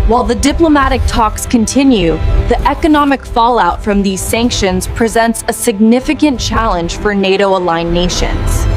While the diplomatic talks continue, the economic fallout from these sanctions presents a significant challenge for NATO-aligned nations.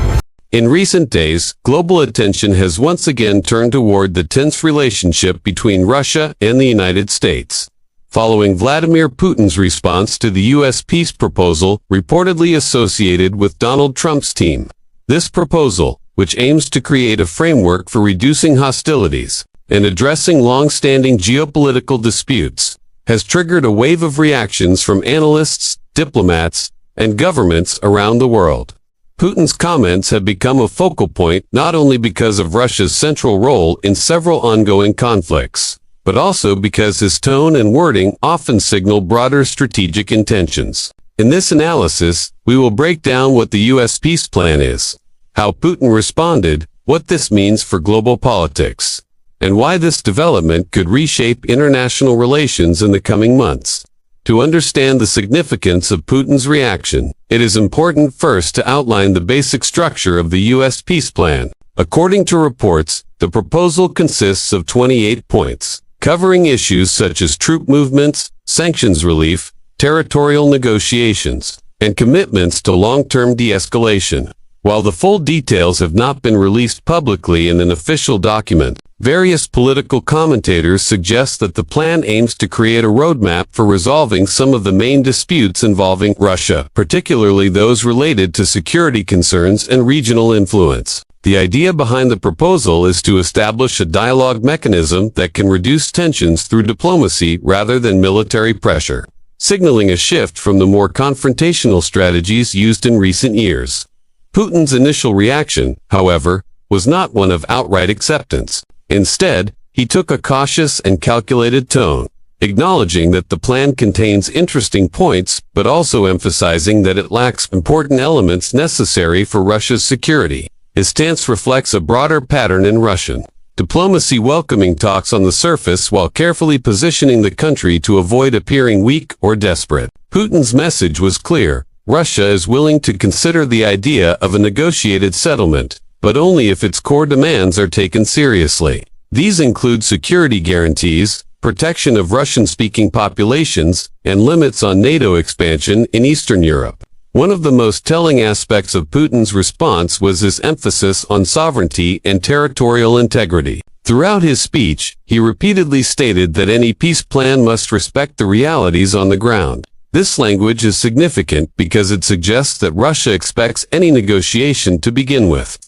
In recent days, global attention has once again turned toward the tense relationship between Russia and the United States. Following Vladimir Putin's response to the U.S. peace proposal reportedly associated with Donald Trump's team. This proposal, which aims to create a framework for reducing hostilities and addressing long-standing geopolitical disputes, has triggered a wave of reactions from analysts, diplomats, and governments around the world. Putin's comments have become a focal point not only because of Russia's central role in several ongoing conflicts, but also because his tone and wording often signal broader strategic intentions. In this analysis, we will break down what the U.S. peace plan is, how Putin responded, what this means for global politics, and why this development could reshape international relations in the coming months. To understand the significance of Putin's reaction, it is important first to outline the basic structure of the U.S. peace plan. According to reports, the proposal consists of 28 points, covering issues such as troop movements, sanctions relief, territorial negotiations, and commitments to long-term de-escalation. While the full details have not been released publicly in an official document, various political commentators suggest that the plan aims to create a roadmap for resolving some of the main disputes involving Russia, particularly those related to security concerns and regional influence. The idea behind the proposal is to establish a dialogue mechanism that can reduce tensions through diplomacy rather than military pressure, signaling a shift from the more confrontational strategies used in recent years. Putin's initial reaction, however, was not one of outright acceptance. Instead, he took a cautious and calculated tone, acknowledging that the plan contains interesting points but also emphasizing that it lacks important elements necessary for Russia's security. His stance reflects a broader pattern in Russian diplomacy, welcoming talks on the surface while carefully positioning the country to avoid appearing weak or desperate. Putin's message was clear. Russia is willing to consider the idea of a negotiated settlement, but only if its core demands are taken seriously. These include security guarantees, protection of Russian-speaking populations, and limits on NATO expansion in Eastern Europe. One of the most telling aspects of Putin's response was his emphasis on sovereignty and territorial integrity. Throughout his speech, he repeatedly stated that any peace plan must respect the realities on the ground. This language is significant because it suggests that Russia expects any negotiation to begin with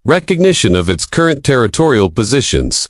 recognition of its current territorial positions.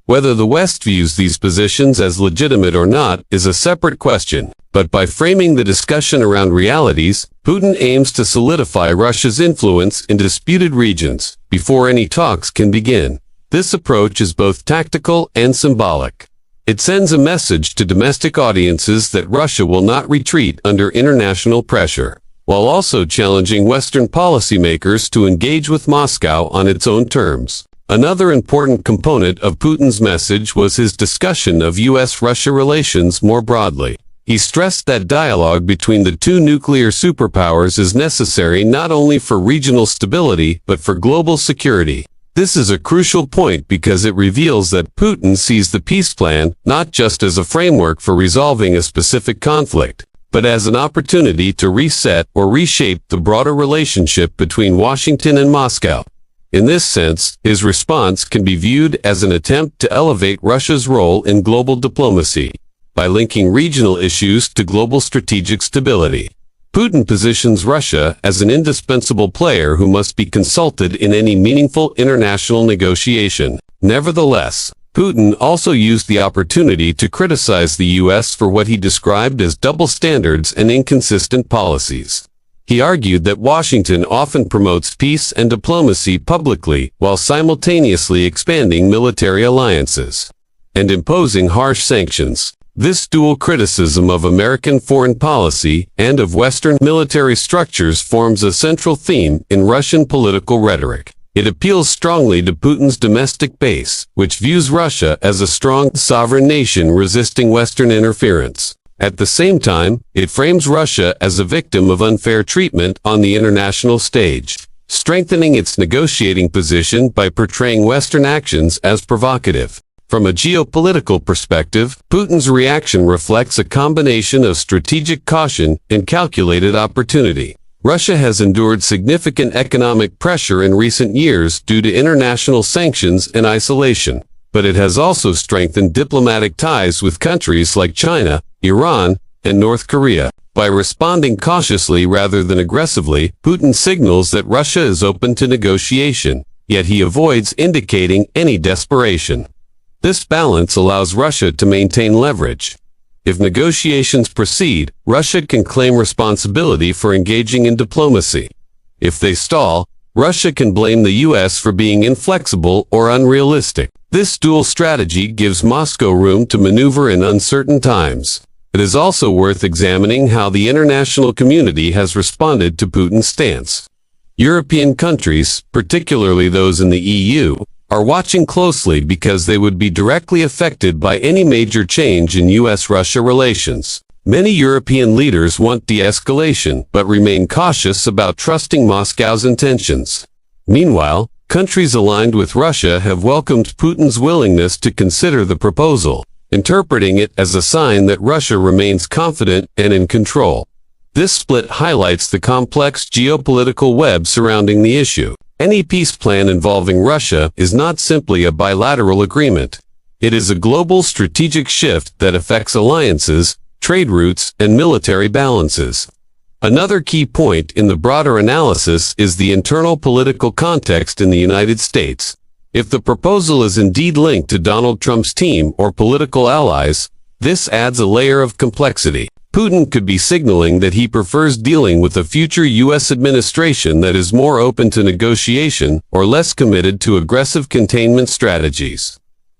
Whether the West views these positions as legitimate or not is a separate question, but by framing the discussion around realities, Putin aims to solidify Russia's influence in disputed regions before any talks can begin. This approach is both tactical and symbolic. It sends a message to domestic audiences that Russia will not retreat under international pressure, while also challenging Western policymakers to engage with Moscow on its own terms. Another important component of Putin's message was his discussion of U.S.-Russia relations more broadly. He stressed that dialogue between the two nuclear superpowers is necessary not only for regional stability but for global security. This is a crucial point because it reveals that Putin sees the peace plan not just as a framework for resolving a specific conflict, but as an opportunity to reset or reshape the broader relationship between Washington and Moscow. In this sense, his response can be viewed as an attempt to elevate Russia's role in global diplomacy by linking regional issues to global strategic stability. Putin positions Russia as an indispensable player who must be consulted in any meaningful international negotiation. Nevertheless, Putin also used the opportunity to criticize the U.S. for what he described as double standards and inconsistent policies. He argued that Washington often promotes peace and diplomacy publicly while simultaneously expanding military alliances and imposing harsh sanctions. This dual criticism of American foreign policy and of Western military structures forms a central theme in Russian political rhetoric. It appeals strongly to Putin's domestic base, which views Russia as a strong, sovereign nation resisting Western interference. At the same time, it frames Russia as a victim of unfair treatment on the international stage, strengthening its negotiating position by portraying Western actions as provocative. From a geopolitical perspective, Putin's reaction reflects a combination of strategic caution and calculated opportunity. Russia has endured significant economic pressure in recent years due to international sanctions and isolation, but it has also strengthened diplomatic ties with countries like China, Iran, and North Korea. By responding cautiously rather than aggressively, Putin signals that Russia is open to negotiation, yet he avoids indicating any desperation. This balance allows Russia to maintain leverage. If negotiations proceed, Russia can claim responsibility for engaging in diplomacy. If they stall, Russia can blame the US for being inflexible or unrealistic. This dual strategy gives Moscow room to maneuver in uncertain times. It is also worth examining how the international community has responded to Putin's stance. European countries, particularly those in the EU, are watching closely because they would be directly affected by any major change in US-Russia relations. Many European leaders want de-escalation, but remain cautious about trusting Moscow's intentions. Meanwhile, countries aligned with Russia have welcomed Putin's willingness to consider the proposal, interpreting it as a sign that Russia remains confident and in control. This split highlights the complex geopolitical web surrounding the issue. Any peace plan involving Russia is not simply a bilateral agreement. It is a global strategic shift that affects alliances, trade routes, and military balances. Another key point in the broader analysis is the internal political context in the United States. If the proposal is indeed linked to Donald Trump's team or political allies, this adds a layer of complexity. Putin could be signaling that he prefers dealing with a future U.S. administration that is more open to negotiation or less committed to aggressive containment strategies.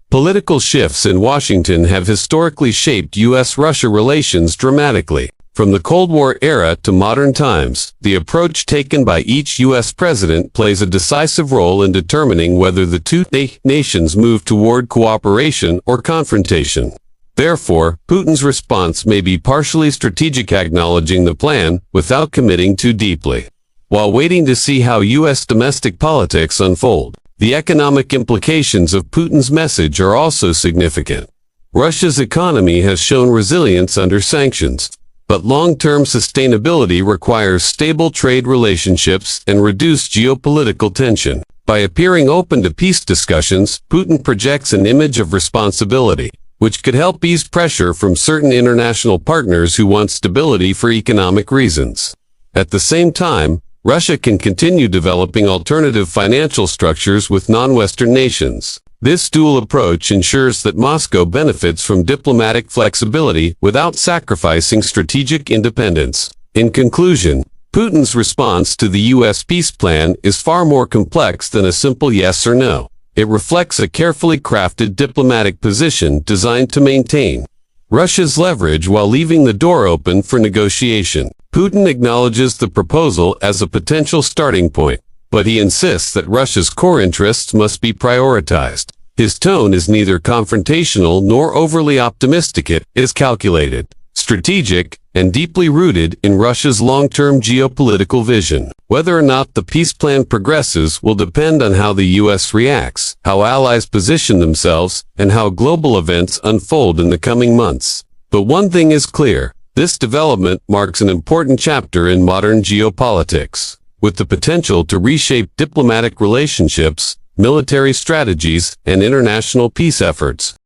Political shifts in Washington have historically shaped U.S.-Russia relations dramatically. From the Cold War era to modern times, the approach taken by each U.S. president plays a decisive role in determining whether the two nations move toward cooperation or confrontation. Therefore, Putin's response may be partially strategic, acknowledging the plan without committing too deeply, while waiting to see how U.S. domestic politics unfold. The economic implications of Putin's message are also significant. Russia's economy has shown resilience under sanctions, but long-term sustainability requires stable trade relationships and reduced geopolitical tension. By appearing open to peace discussions, Putin projects an image of responsibility, which could help ease pressure from certain international partners who want stability for economic reasons. At the same time, Russia can continue developing alternative financial structures with non-Western nations. This dual approach ensures that Moscow benefits from diplomatic flexibility without sacrificing strategic independence. In conclusion, Putin's response to the U.S. peace plan is far more complex than a simple yes or no. It reflects a carefully crafted diplomatic position designed to maintain Russia's leverage while leaving the door open for negotiation. Putin acknowledges the proposal as a potential starting point, but he insists that Russia's core interests must be prioritized. His tone is neither confrontational nor overly optimistic. It is calculated, strategic, and deeply rooted in Russia's long-term geopolitical vision. Whether or not the peace plan progresses will depend on how the U.S. reacts, how allies position themselves, and how global events unfold in the coming months. But one thing is clear: this development marks an important chapter in modern geopolitics, with the potential to reshape diplomatic relationships, military strategies, and international peace efforts.